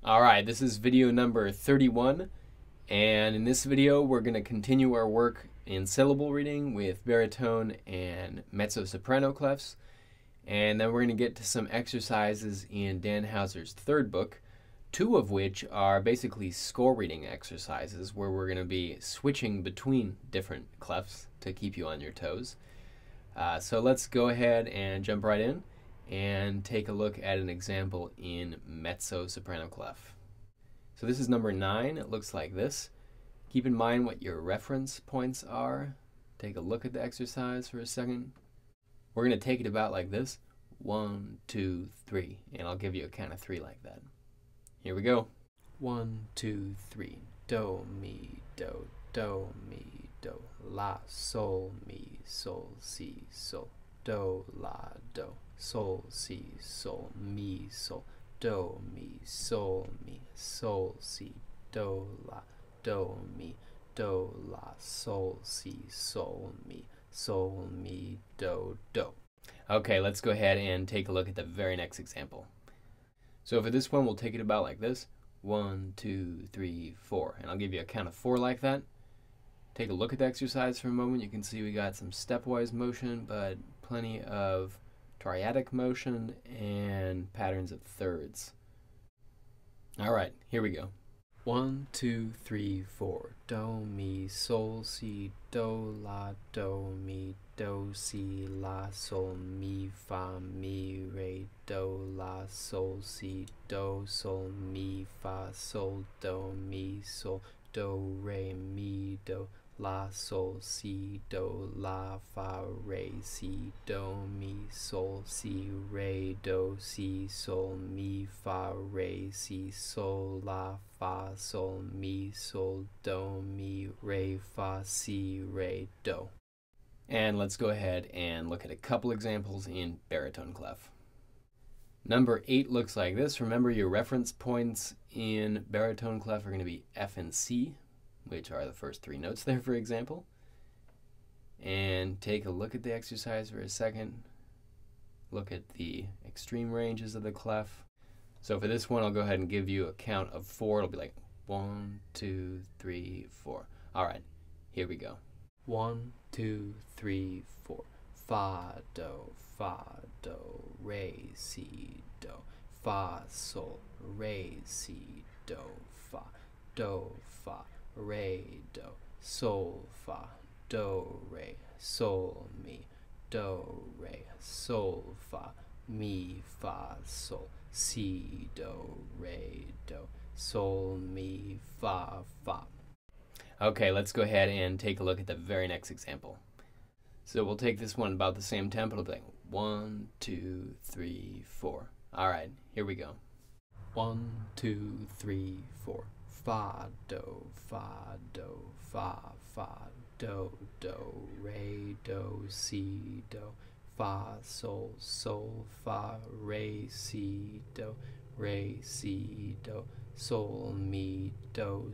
Alright, this is video number 31, and in this video we're going to continue our work in syllable reading with baritone and mezzo-soprano clefs, and then we're going to get to some exercises in Danhauser's third book, two of which are basically score reading exercises where we're going to be switching between different clefs to keep you on your toes. So let's go ahead and jump right in and take a look at an example in mezzo-soprano clef. So this is number 9. It looks like this. Keep in mind what your reference points are. Take a look at the exercise for a second. We're going to take it about like this. 1, 2, 3. And I'll give you a count of 3 like that. Here we go. 1, 2, 3. Do, mi, do, do, mi, do. La, sol, mi, sol, si, sol. Do, la, do. Sol, si, sol, mi, sol. Do, mi, sol, si, do, la, sol, si, sol, mi, do, do. Okay, let's go ahead and take a look at the very next example. So for this one, we'll take it about like this. 1, 2, 3, 4. And I'll give you a count of 4 like that. Take a look at the exercise for a moment. You can see we got some stepwise motion, but plenty of triadic motion and patterns of thirds. Alright, here we go. 1, 2, 3, 4. Do, mi, sol, si, do, la, do, mi, do, si, la, sol, mi, fa, mi, re, do, la, sol, si, do, sol, mi, fa, sol, do, mi, sol, do, re, mi, do, la, sol, si, do, la, fa, re, si, do, mi, sol, si, re, do, si, sol, mi, fa, re, si, sol, la, fa, sol, mi, sol, do, mi, re, fa, si, re, do. And let's go ahead and look at a couple examples in baritone clef. Number 8 looks like this. Remember, your reference points in baritone clef are going to be F and C, which are the first 3 notes there, for example. And take a look at the exercise for a second. Look at the extreme ranges of the clef. So for this one, I'll go ahead and give you a count of 4. It'll be like 1, 2, 3, 4. All right, here we go. 1, 2, 3, 4. Fa, do, re, si, do. Fa, sol, re, si, do, fa, re, do, sol, fa, do, re, sol, mi, do, re, sol, fa, mi, fa, sol, si, do, re, do, sol, mi, fa, fa. Okay, let's go ahead and take a look at the very next example. So we'll take this one about the same tempo. It'll be like 1, 2, 3, 4. All right, here we go. 1, 2, 3, 4. Fa, do, do, re, do, si, do, fa, sol, fa, re, si, do, sol, mi, do,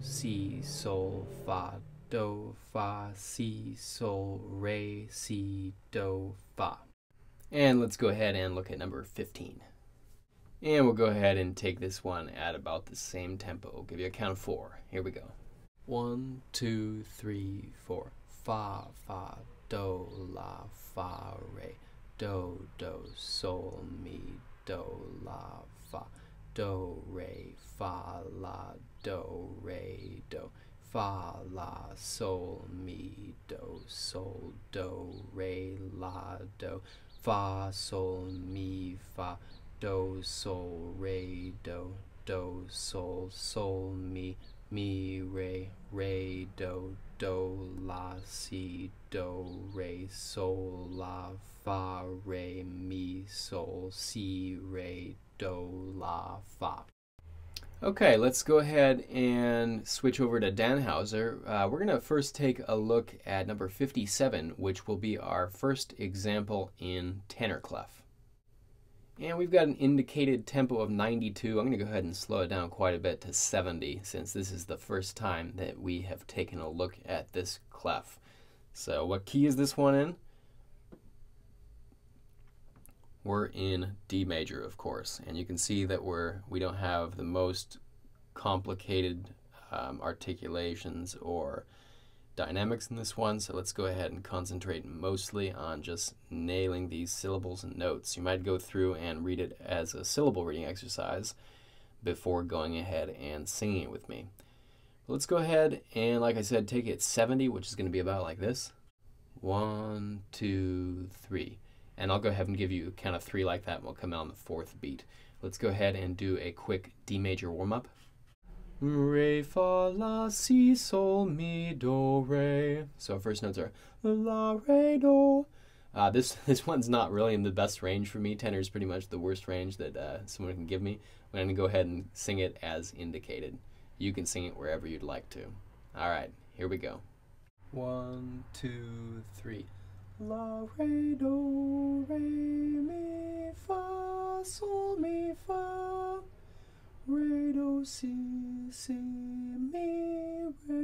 si, sol, fa, do, fa, si, sol, re, si, do, fa. And let's go ahead and look at number 15. And we'll go ahead and take this one at about the same tempo. We'll give you a count of 4. Here we go. 1, 2, 3, 4. Fa, do, la, fa, re, do, sol, mi, do, la, fa, do, re, fa, la, do, re, do, fa, la, sol, mi, do, sol, do, re, la, do, fa, sol, mi, fa, do, sol, re, do, sol, mi, re, do, la, si, do, re, sol, la, fa, re, mi, sol, si, re, do, la, fa. Okay, let's go ahead and switch over to Danhauser. We're going to first take a look at number 57, which will be our first example in tenor clef. And we've got an indicated tempo of 92. I'm going to go ahead and slow it down quite a bit to 70, since this is the first time that we have taken a look at this clef. So what key is this one in? we're in D major, of course, and you can see that we don't have the most complicated articulations or dynamics in this one, so let's go ahead and concentrate mostly on just nailing these syllables and notes. You might go through and read it as a syllable reading exercise before going ahead and singing it with me. Let's go ahead and, like I said, take it 70, which is going to be about like this. 1, 2, 3. And I'll go ahead and give you a count of 3 like that, and we'll come out on the 4th beat. Let's go ahead and do a quick D major warm-up. Re, fa, la, si, sol, mi, do, re. So our first notes are la, re, do. This one's not really in the best range for me. Tenor is pretty much the worst range that someone can give me. I'm going to go ahead and sing it as indicated. You can sing it wherever you'd like to. All right, here we go. 1, 2, 3. La, re, do, re, mi, fa, sol, mi, fa. Re, do, si, si, mi, re,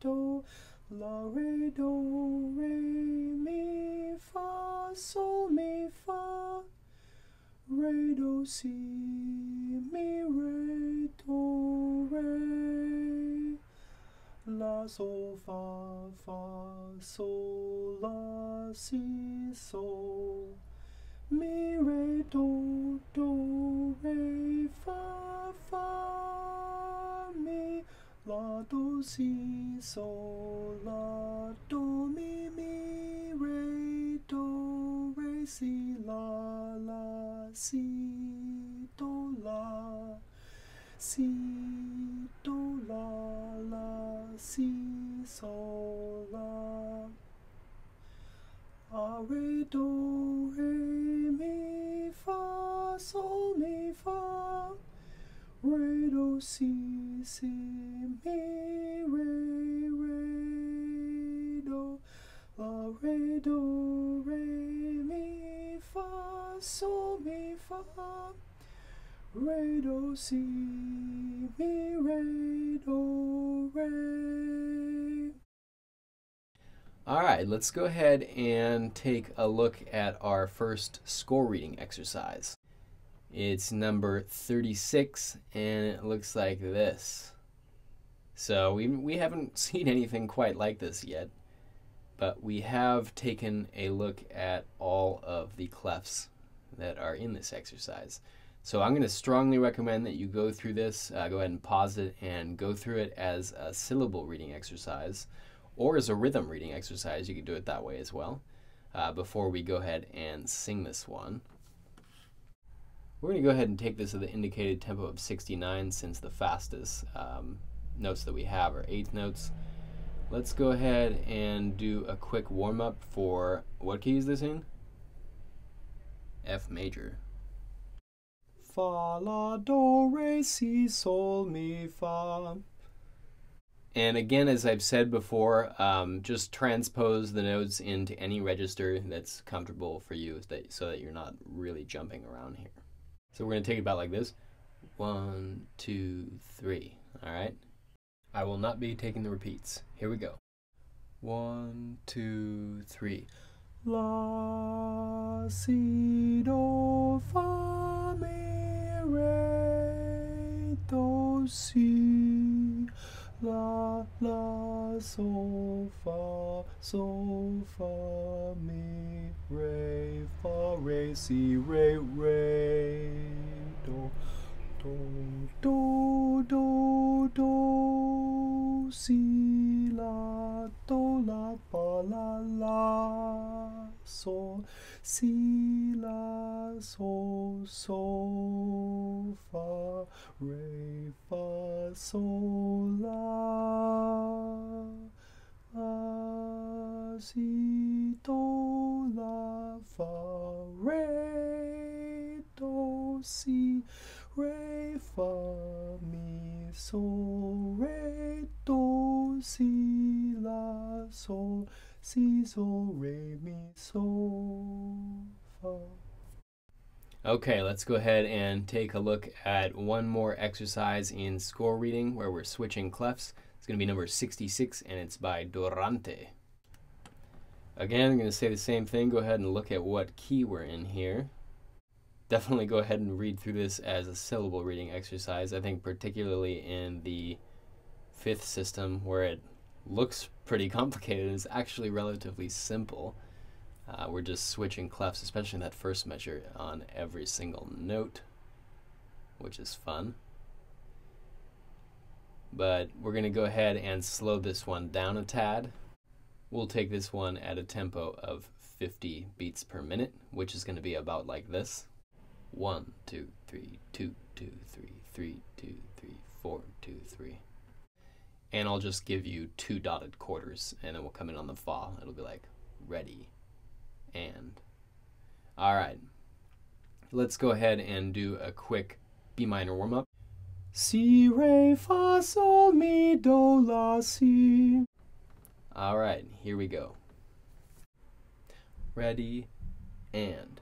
do. La, re, do, re, mi, fa, sol, mi, fa. Re, do, si, mi, re, do, re. La, sol, fa, sol, la, si, sol. Mi, re, do, re, fa, mi. La, do, si, sol, la, do, mi, re, do, re, si, la, si, do, la, si, do, la, si, sol, la. Re, do, re, mi, fa, sol, mi, fa. Re, do, si, si, mi, re, do. La, re, do, re, mi, fa, sol, mi, fa. Re, do, si, mi, re, do, re. All right, let's go ahead and take a look at our first score reading exercise. It's number 36, and it looks like this. So we haven't seen anything quite like this yet, but we have taken a look at all of the clefs that are in this exercise. So I'm going to strongly recommend that you go through this, go ahead and pause it, and go through it as a syllable reading exercise, or as a rhythm reading exercise. You could do it that way as well, before we go ahead and sing this one. We're going to go ahead and take this at the indicated tempo of 69, since the fastest notes that we have are 8th notes. Let's go ahead and do a quick warm-up for, what key is this in? F major. Fa, la, do, re, si, sol, mi, fa. And again, as I've said before, just transpose the notes into any register that's comfortable for you, so that you're not really jumping around here. So we're going to take it about like this. 1, 2, 3. All right? I will not be taking the repeats. Here we go. 1, 2, 3. La, si, do, fa, mi, re, do, si. La, sol, fa, mi, re, fa, re, si, re, do, si, la, do, la, fa, la, sol, si, la, sol, fa, re, fa, sol, la, si, do, la, fa, re, do, si, re, fa, mi, sol, re, do, si, la, sol, si, sol, re, mi, sol, fa. Okay, let's go ahead and take a look at one more exercise in score reading where we're switching clefs. It's going to be number 66, and it's by Durante. Again, I'm going to say the same thing. Go ahead and look at what key we're in here. Definitely go ahead and read through this as a syllable reading exercise. I think particularly in the fifth system where it looks pretty complicated, it's actually relatively simple. We're just switching clefs, especially in that first measure, on every single note, which is fun. But we're going to go ahead and slow this one down a tad. We'll take this one at a tempo of 50 beats per minute, which is going to be about like this. 1, 2, 3, 2, 2, 3, 3, 2, 3, 4, 2, 3. And I'll just give you 2 dotted quarters, and then we'll come in on the fa. It'll be like ready and. All right. Let's go ahead and do a quick B minor warm-up. Si, re, fa, sol, mi, do, la, si. All right, here we go. Ready and.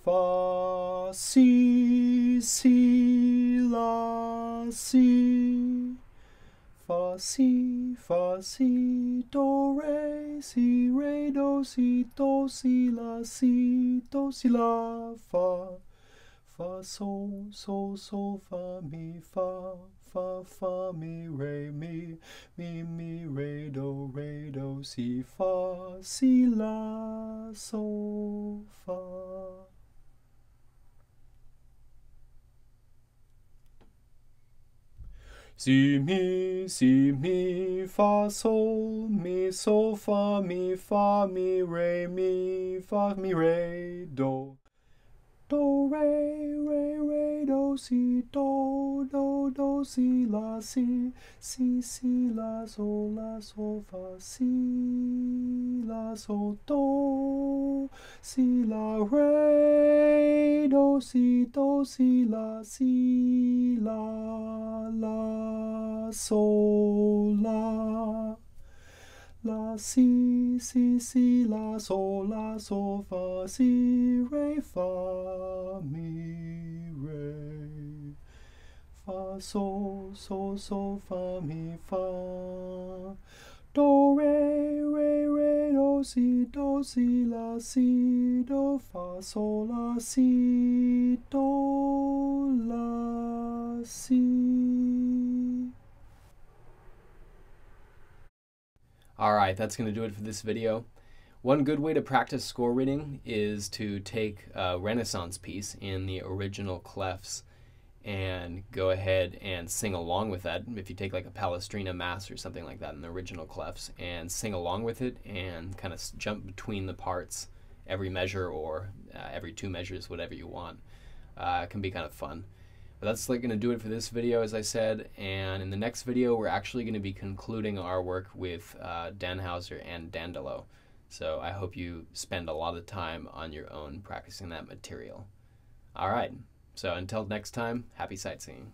Fa, si, si, la, si. Fa, si, do, re, do, si, la, fa. Fa, sol, fa, mi, fa, mi, re, do, si, fa, si, la, sol, fa. Si, mi, fa, sol, fa, mi, fa, mi, re, do. Do, re, do, si, la, si, la, sol, fa, si, la, sol, do, si, la, re, do, si, la, sol, la. La, si, la, sol, fa, si, re, fa, mi, re. Fa, sol, fa, mi, fa. Do, re, do, si, la, si, do, fa, sol, la, si, do, la, si. Alright, that's going to do it for this video. One good way to practice score reading is to take a Renaissance piece in the original clefs and go ahead and sing along with that. If you take like a Palestrina Mass or something like that in the original clefs and sing along with it and kind of jump between the parts every measure or every 2 measures, whatever you want. It can be kind of fun. But that's like going to do it for this video, as I said, and in the next video we're actually going to be concluding our work with Danhauser and Danhauser. So I hope you spend a lot of time on your own practicing that material. Alright, so until next time, happy sightseeing.